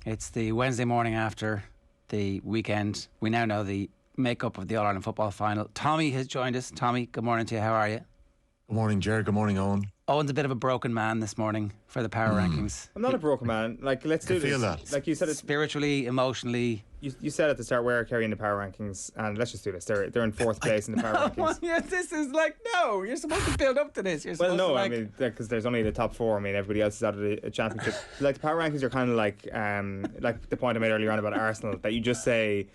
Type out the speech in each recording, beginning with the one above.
It's the Wednesday morning after the weekend. We now know the makeup of the All-Ireland football final. Tommy has joined us. Tommy, good morning to you. How are you? Good morning, Ger. Good morning, Eoin. Owen's a bit of a broken man this morning for the power rankings. I'm not a broken man. Like, let's do this. Feel that. Like you said, Spiritually, emotionally. You said at the start, where are Kerry in the power rankings? And let's just do this. They're in fourth place in the power rankings. Yeah, this is like, no, you're supposed to build up to this. You're Well, supposed no, to I mean, because there's only the top four. I mean, everybody else is out of the championship. Like, the power rankings are kind of like the point I made earlier on about Arsenal, that you just say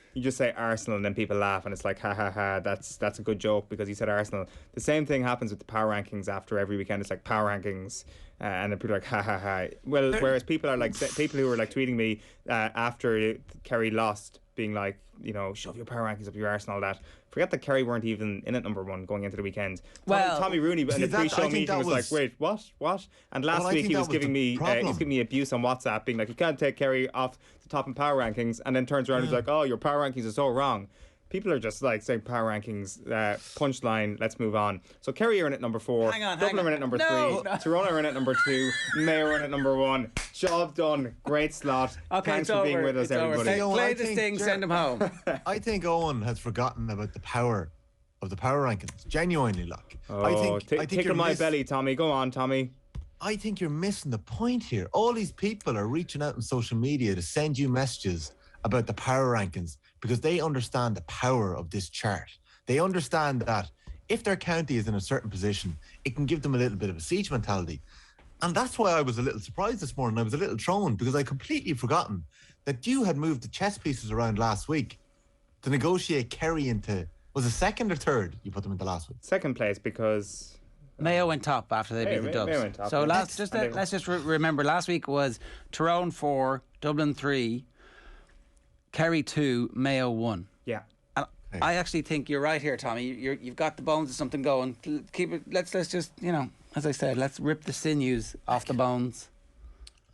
Arsenal and then people laugh and it's like, ha ha ha, that's a good joke because you said Arsenal. The same thing happens with the power rankings after every weekend. It's like power rankings. And then people are like, ha ha ha. Well, whereas people are like, people who are like tweeting me after Kerry lost, being like, you know, shove your power rankings up your arse and all that. Forget that Kerry weren't even in at number one going into the weekend. Tommy Rooney in the pre-show meeting was like, wait, what? And last week he was giving me abuse on WhatsApp, being like, you can't take Kerry off the top in power rankings, and then turns around and is like, oh, your power rankings are so wrong. People are just like saying power rankings, punchline, let's move on. So Kerry are in at number 4, Dublin are in at number 3, Tyrone are in at number 2, Mayo are in at number 1. Job done. Great slot. Okay, thanks for being with us, everybody. Play this thing, send him home. I think Eoin has forgotten about the power of the power rankings. Genuinely, like. Oh, tickle my belly, Tommy. Go on, Tommy. I think you're missing the point here. All these people are reaching out on social media to send you messages about the power rankings because they understand the power of this chart. They understand that if their county is in a certain position, it can give them a little bit of a siege mentality. And that's why I was a little surprised this morning. I was a little thrown because I completely forgotten that you had moved the chess pieces around last week to negotiate Kerry into, was it second or third you put them into last week? Second place because Mayo went top after they beat the Dubs. Mayo went top, so yeah. let's just remember, last week was Tyrone 4, Dublin 3, Kerry 2, Mayo 1. Yeah. And I actually think you're right here, Tommy. You've got the bones of something going. Keep it. Let's just, you know, as I said, let's rip the sinews off the bones.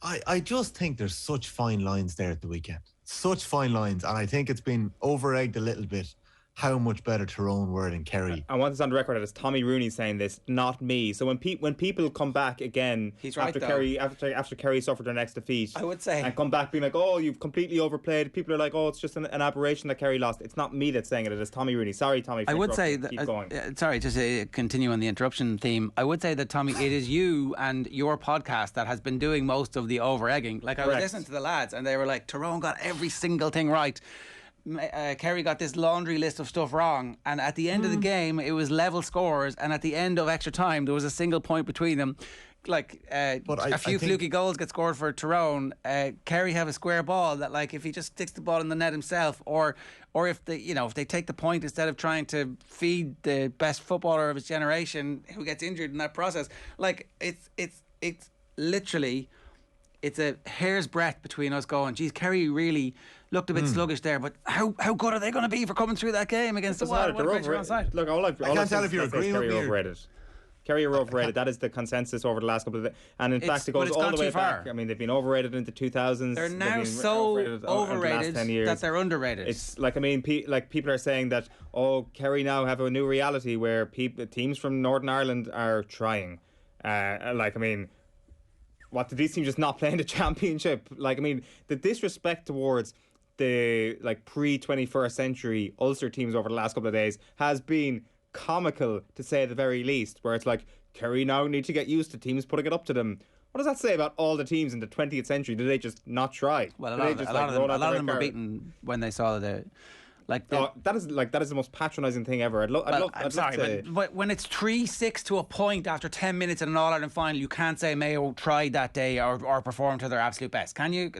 I just think there's such fine lines there at the weekend. Such fine lines. And I think it's been over-egged a little bit how much better Tyrone were than Kerry. I want this on the record as Tommy Rooney saying this, not me. So when people come back again after Kerry suffered their next defeat, I would say, and come back being like, oh, you've completely overplayed. People are like, oh, it's just an aberration that Kerry lost. It's not me that's saying it. It is Tommy Rooney. Sorry, Tommy. I would say keep going. Sorry, just to continue on the interruption theme. I would say that, Tommy, it is you and your podcast that has been doing most of the over-egging. Like, I was listening to the lads and they were like, Tyrone got every single thing right. Kerry got this laundry list of stuff wrong, and at the end of the game it was level scores, and at the end of extra time there was a single point between them. Like a few fluky goals get scored for Tyrone. Kerry have a square ball that, like, if he just sticks the ball in the net himself, or if they take the point instead of trying to feed the best footballer of his generation who gets injured in that process, like it's literally. It's a hair's breadth between us going, geez, Kerry really looked a bit sluggish there, but how good are they going to be for coming through that game against the Wild? They're overrated. Look, I can't tell if you're agreeing with me. Overrated. Kerry are overrated. That is the consensus over the last couple of days. And in fact, it goes all the way back. I mean, they've been overrated into 2000s. They're now so overrated that they're underrated. It's like, I mean, people are saying that, oh, Kerry now have a new reality where teams from Northern Ireland are trying. What, did these teams just not play in the championship? Like, I mean, the disrespect towards the pre-21st century Ulster teams over the last couple of days has been comical, to say the very least, where it's like, Kerry now need to get used to teams putting it up to them. What does that say about all the teams in the 20th century? Did they just not try? Well, a lot of them were beaten when they saw the... that is the most patronising thing ever. But when it's 3-6 to a point after 10 minutes in an All-Ireland final, you can't say Mayo tried that day or performed to their absolute best. Can you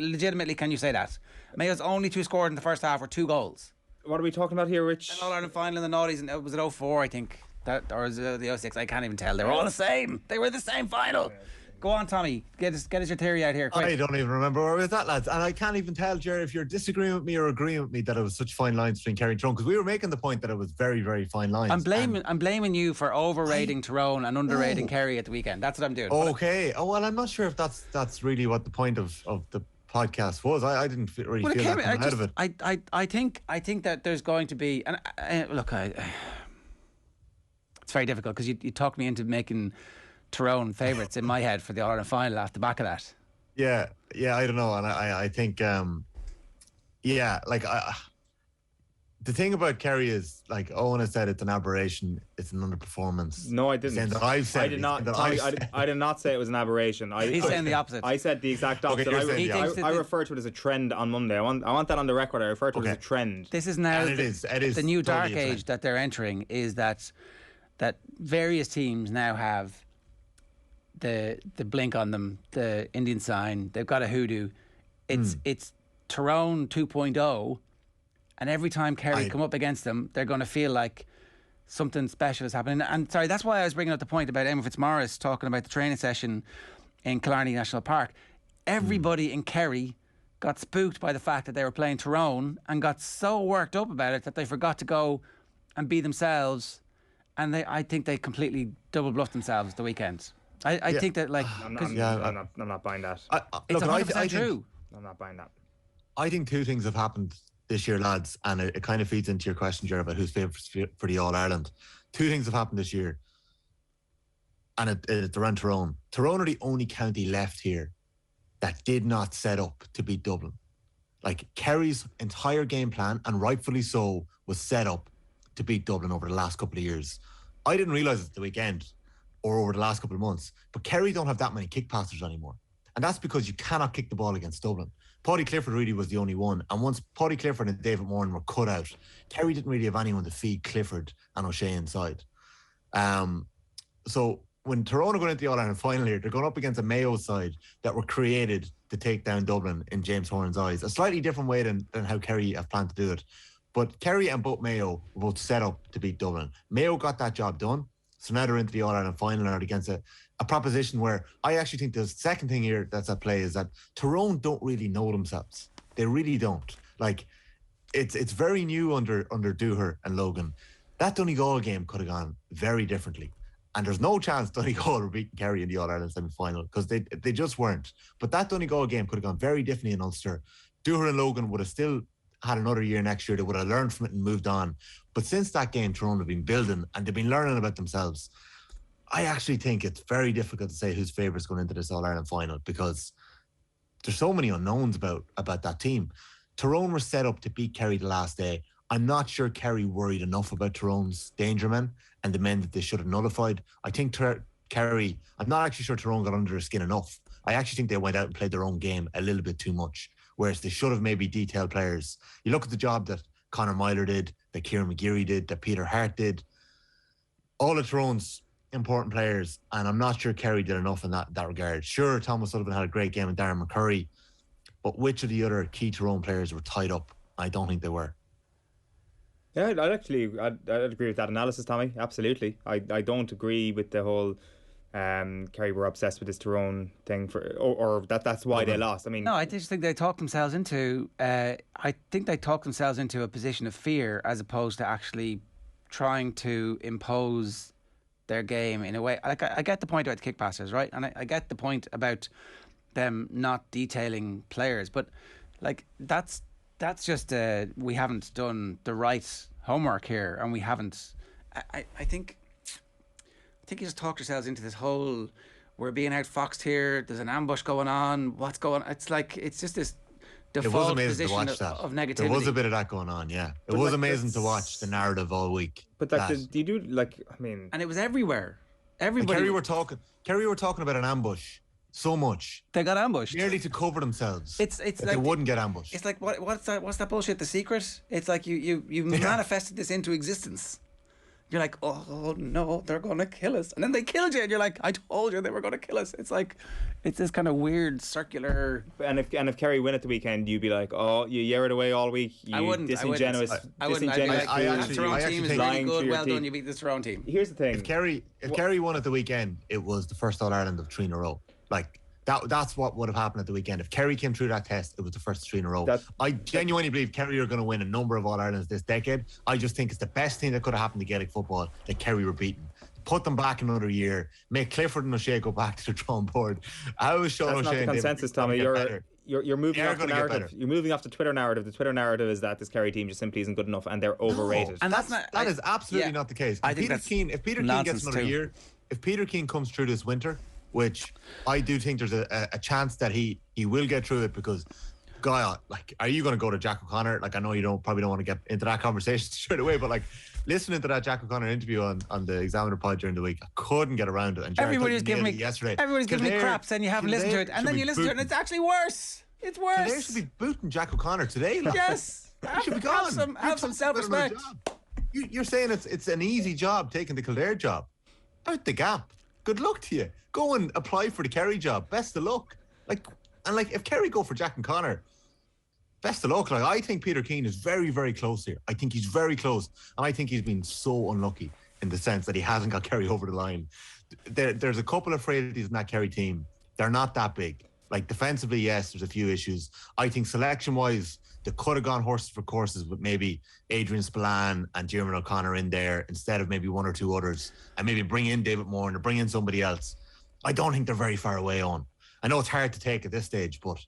say that? Mayo's only 2 scored in the first half were 2 goals. What are we talking about here, Rich? An All-Ireland final in the noughties, and was it 04, I think, or was it the 06? I can't even tell. They were all the same. They were the same final. Go on, Tommy. Get us your theory out here, quick. I don't even remember where we was at, lads. And I can't even tell, Jerry, if you're disagreeing with me or agreeing with me that it was such fine lines between Kerry and Tyrone, because we were making the point that it was very, very fine lines. I'm blaming you for overrating Tyrone and underrating Kerry at the weekend. That's what I'm doing. Okay. Oh, well, I'm not sure if that's really what the point of the podcast was. I didn't really feel that coming out of it. I think that there's going to be... And look, it's very difficult because you talked me into making Tyrone favourites in my head for the All-Ireland final off the back of that. Yeah, I don't know, and I think, the thing about Kerry is, like Eoin has said, it's an aberration, it's an underperformance. No, I He's didn't. saying that I've said I did not. Tommy, I did not say it was an aberration. He's saying the opposite. I said the exact opposite. you're saying the I referred to it as a trend on Monday. I want that on the record. I referred to it as a trend. This is now it is the new dark totally age that they're entering, is that various teams now have the blink on them, the Indian sign. They've got a hoodoo. It's Tyrone 2.0, and every time Kerry come up against them, they're going to feel like something special is happening. And sorry, that's why I was bringing up the point about Eamon Fitzmaurice talking about the training session in Killarney National Park. Everybody in Kerry got spooked by the fact that they were playing Tyrone and got so worked up about it that they forgot to go and be themselves. And I think they completely double bluffed themselves at the weekend. I think that, like, I'm not buying that. It's 100% true. I'm not buying that. I think two things have happened this year, lads, and it kind of feeds into your question, Jared, about who's favourites for the All-Ireland. Two things have happened this year, and it's around Tyrone. Tyrone are the only county left here that did not set up to beat Dublin. Like, Kerry's entire game plan, and rightfully so, was set up to beat Dublin over the last couple of years. I didn't realise it at the weekend or over the last couple of months, but Kerry don't have that many kick passers anymore. And that's because you cannot kick the ball against Dublin. Paddy Clifford really was the only one. And once Paddy Clifford and David Moran were cut out, Kerry didn't really have anyone to feed Clifford and O'Shea inside. So when Tyrone are going into the All-Ireland final here, they're going up against a Mayo side that were created to take down Dublin in James Horan's eyes. A slightly different way than how Kerry have planned to do it. But Kerry and both Mayo were both set up to beat Dublin. Mayo got that job done. So now they're into the All-Ireland final and are against a proposition where I actually think the second thing here that's at play is that Tyrone don't really know themselves. They really don't. Like, it's very new under Dooher and Logan. That Donegal game could have gone very differently. And there's no chance Donegal were beating Kerry in the All-Ireland semi-final because they just weren't. But that Donegal game could have gone very differently in Ulster. Dooher and Logan would have still had another year next year. They would have learned from it and moved on. But since that game, Tyrone have been building and they've been learning about themselves. I actually think it's very difficult to say who's favourites going into this All-Ireland final because there's so many unknowns about that team. Tyrone were set up to beat Kerry the last day. I'm not sure Kerry worried enough about Tyrone's danger men and the men that they should have nullified. I think Kerry, I'm not actually sure Tyrone got under their skin enough. I actually think they went out and played their own game a little bit too much, whereas they should have maybe detailed players. You look at the job that Conor Myler did, that Kieran McGeary did, that Peter Hart did. All of Tyrone's important players, and I'm not sure Kerry did enough in that regard. Sure, Thomas Sullivan had a great game and Darren McCurry, but which of the other key Tyrone players were tied up? I don't think they were. Yeah, I'd agree with that analysis, Tommy. Absolutely. I don't agree with the whole Kerry were obsessed with this Tyrone thing or that's why they lost. I mean, no, I just think they talked themselves into a position of fear as opposed to actually trying to impose their game in a way. Like, I get the point about the kick passers, right? And I get the point about them not detailing players, but like that's just we haven't done the right homework here, and we haven't. I think you just talked yourselves into this whole we're being outfoxed here. There's an ambush going on. What's going on? It's like it's just this default position of negativity. There was a bit of that going on, yeah. It was amazing to watch the narrative all week. But like, do you do like? I mean, and it was everywhere. Everybody. Kerry were talking about an ambush so much. They got ambushed. Merely to cover themselves. It's like they wouldn't get ambushed. It's like what's that bullshit? The Secret? It's like you manifested this into existence. You're like, oh no, they're gonna kill us, and then they killed you, and you're like, I told you they were gonna kill us. It's like, it's this kind of weird circular. And if Kerry win at the weekend, you'd be like, oh, you year it away all week. You disingenuous. I wouldn't. The Tyrone team is really good. Well done. You beat the Tyrone team. Here's the thing. If Kerry won at the weekend, it was the first All-Ireland of 3 in a row. Like, that's what would have happened at the weekend. If Kerry came through that test, it was the first 3 in a row. I genuinely believe Kerry are going to win a number of All-Irelands this decade. I just think it's the best thing that could have happened to Gaelic football that Kerry were beaten. Put them back another year. Make Clifford and O'Shea go back to the drawing board. How is Sean O'Shea? That's not the consensus, Tommy. You're moving off the narrative. You're moving off the Twitter narrative. The Twitter narrative is that this Kerry team just simply isn't good enough and they're overrated. And that is absolutely not the case. If Peter Keane gets another year, if Peter Keane comes through this winter which I do think there's a chance that he will get through it, because Gaia, like, are you going to go to Jack O'Connor? Like, I know you probably don't want to get into that conversation straight away, but like, listening to that Jack O'Connor interview on the Examiner pod during the week, I couldn't get around it. And everybody's giving me yesterday. Everybody's giving me crap saying you haven't listened to it, and then you listen to it, and it's actually worse. It's worse. Kildare should be booting Jack O'Connor today. Like. Yes, he should be gone. Have some self-respect. You're saying it's an easy job taking the Kildare job. Out the gap. Good luck to you. Go and apply for the Kerry job. Best of luck. Like, if Kerry go for Jack and Connor, best of luck. Like, I think Peter Keane is very, very close here. I think he's very close, and I think he's been so unlucky in the sense that he hasn't got Kerry over the line. There's a couple of frailties in that Kerry team. They're not that big. Like, defensively, yes, there's a few issues. I think selection-wise, they could have gone horses for courses with maybe Adrian Spillane and Diarmuid O'Connor in there instead of maybe one or two others, and maybe bring in David Moore or bring in somebody else. I don't think they're very far away on. I know it's hard to take at this stage, but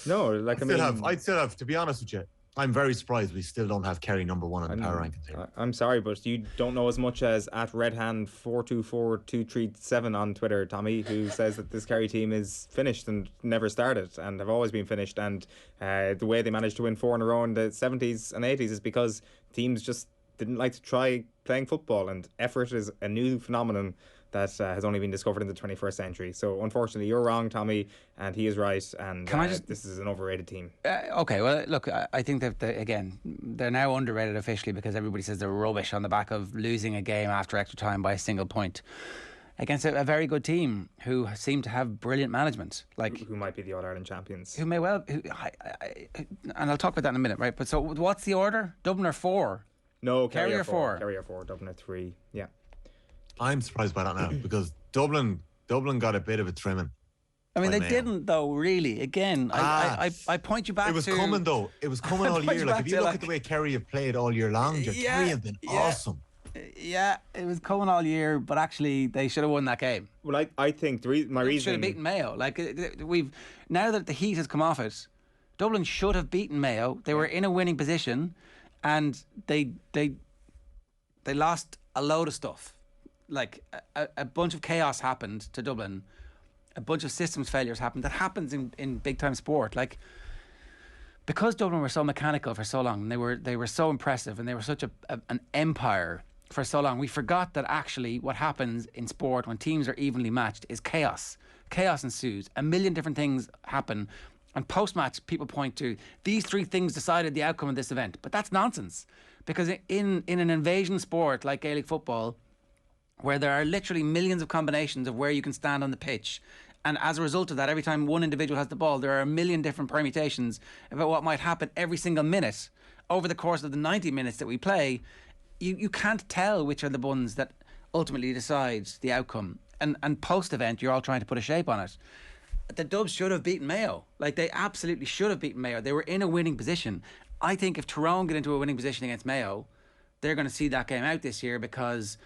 no, like I'd still have, to be honest with you, I'm very surprised we still don't have Kerry number one in the power rankings here. I'm sorry, but you don't know as much as at redhand424237 on Twitter, Tommy, who says that this Kerry team is finished and never started and have always been finished. And the way they managed to win 4 in a row in the 70s and 80s is because teams just didn't like to try playing football, and effort is a new phenomenon that has only been discovered in the 21st century. So unfortunately, you're wrong, Tommy, and he is right. And this is an overrated team. Okay, well, look, I think that they're now underrated officially because everybody says they're rubbish on the back of losing a game after extra time by a single point against a very good team who seem to have brilliant management, like who might be the All-Ireland champions. Who may well, and I'll talk about that in a minute, right? But so, what's the order? Dublin are 4. No, Kerry are 4. Kerry are 4. Dublin are 3. Yeah. I'm surprised by that now because Dublin got a bit of a trimming. I mean, they didn't though. Really, again, I point you back. It was coming though. It was coming all year. Like if you look at the way Kerry have played all year long, Kerry have been awesome. Yeah, it was coming all year, but actually they should have won that game. Well, I think my reason should have beaten Mayo. Like we've now that the heat has come off it, Dublin should have beaten Mayo. They were in a winning position, and they lost a load of stuff. Like a bunch of chaos happened to Dublin, a bunch of systems failures happened. That happens in big time sport. Like because Dublin were so mechanical for so long, and they were so impressive, and they were such an empire for so long. We forgot that actually what happens in sport when teams are evenly matched is chaos. Chaos ensues. A million different things happen, and post match people point to these 3 things decided the outcome of this event. But that's nonsense, because in an invasion sport like Gaelic football, where there are literally millions of combinations of where you can stand on the pitch. And as a result of that, every time one individual has the ball, there are a million different permutations about what might happen every single minute. Over the course of the 90 minutes that we play, you can't tell which are the ones that ultimately decide the outcome. And post-event, you're all trying to put a shape on it. The Dubs should have beaten Mayo. Like, they absolutely should have beaten Mayo. They were in a winning position. I think if Tyrone get into a winning position against Mayo, they're going to see that game out this year because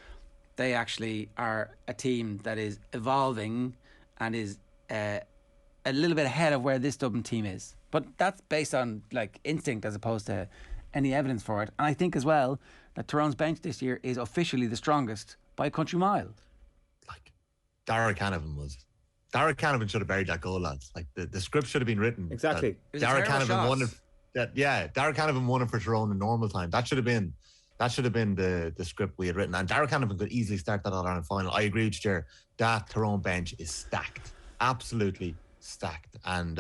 they actually are a team that is evolving and is a little bit ahead of where this Dublin team is. But that's based on like instinct as opposed to any evidence for it. And I think as well that Tyrone's bench this year is officially the strongest by a country mile. Like Dara Canavan should have buried that goal, lads. Like the script should have been written. Exactly. Dara Canavan won it. Dara Canavan won it for Tyrone in normal time. That should have been the script we had written. And Darragh Canavan could easily start that All-Ireland final. I agree with you, Ger. That Tyrone bench is stacked. Absolutely stacked. And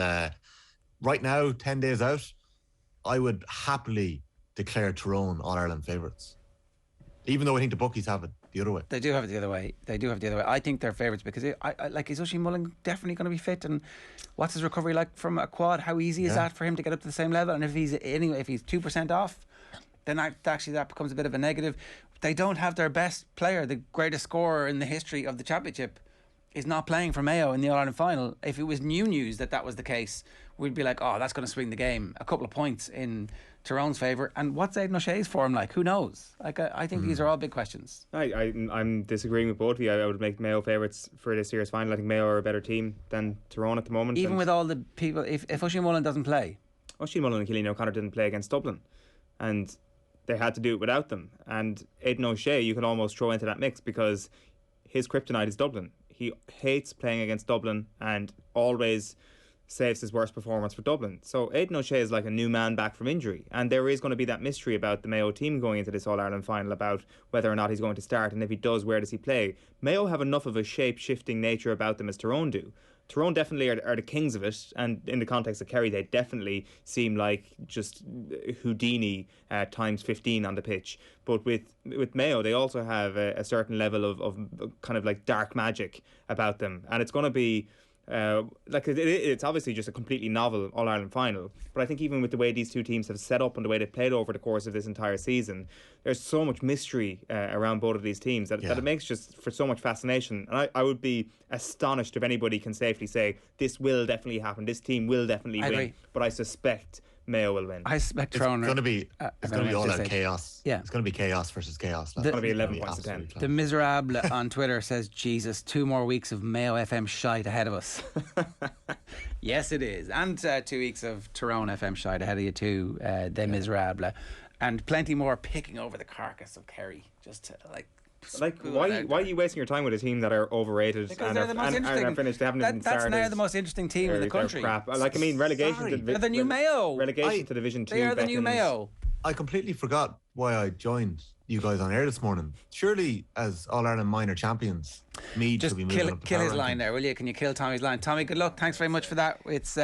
right now, 10 days out, I would happily declare Tyrone All-Ireland favourites. Even though I think the bookies have it the other way. They do have it the other way. I think they're favourites because is Oisin Mullen definitely going to be fit? And what's his recovery like from a quad? How easy is that for him to get up to the same level? And if he's 2% off, then actually that becomes a bit of a negative. They don't have their best player, the greatest scorer in the history of the championship, is not playing for Mayo in the All-Ireland final. If it was new news that was the case, we'd be like, oh, that's going to swing the game a couple of points in Tyrone's favour. And what's Aidan O'Shea's form like? Who knows? Like, I think these are all big questions. I'm disagreeing with both of you. I would make Mayo favourites for this year's final. I think Mayo are a better team than Tyrone at the moment. Even with all the people, if Oisin Mullen doesn't play. Oisin Mullen and Cillian O'Connor didn't play against Dublin. And they had to do it without them. And Aidan O'Shea, you can almost throw into that mix because his kryptonite is Dublin. He hates playing against Dublin and always saves his worst performance for Dublin. So Aidan O'Shea is like a new man back from injury, and there is going to be that mystery about the Mayo team going into this All-Ireland final about whether or not he's going to start, and if he does, where does he play. Mayo have enough of a shape-shifting nature about them as Tyrone do. Tyrone definitely are the kings of it, and in the context of Kerry, they definitely seem like just Houdini times 15 on the pitch. But with Mayo, they also have a certain level of kind of like dark magic about them, and it's going to be it's obviously just a completely novel All-Ireland final, but I think even with the way these two teams have set up and the way they've played over the course of this entire season, there's so much mystery around both of these teams that it makes just for so much fascination. And I would be astonished if anybody can safely say this will definitely happen, this team will definitely win, agree. But I suspect Mayo will win. I suspect Tyrone. It's going to be all out chaos. Yeah. It's going to be chaos versus chaos. It's going to be 11 points to 10. The Miserable on Twitter says, Jesus, 2 more weeks of Mayo FM shite ahead of us. Yes, it is. And 2 weeks of Tyrone FM shite ahead of you too, The Miserable. And plenty more picking over the carcass of Kerry. Just to why are you wasting your time with a team that are overrated because they're the most interesting. Are finished? They haven't even started. That's now the most interesting team in the country. Crap. Relegation to they're the new Mayo. Relegation to Division 2. They are the new Mayo. I completely forgot why I joined you guys on air this morning. Surely, as All-Ireland minor champions, Meath just should be moving up the kill his power line rankings. there, will you? Can you kill Tommy's line? Tommy, good luck. Thanks very much for that. It's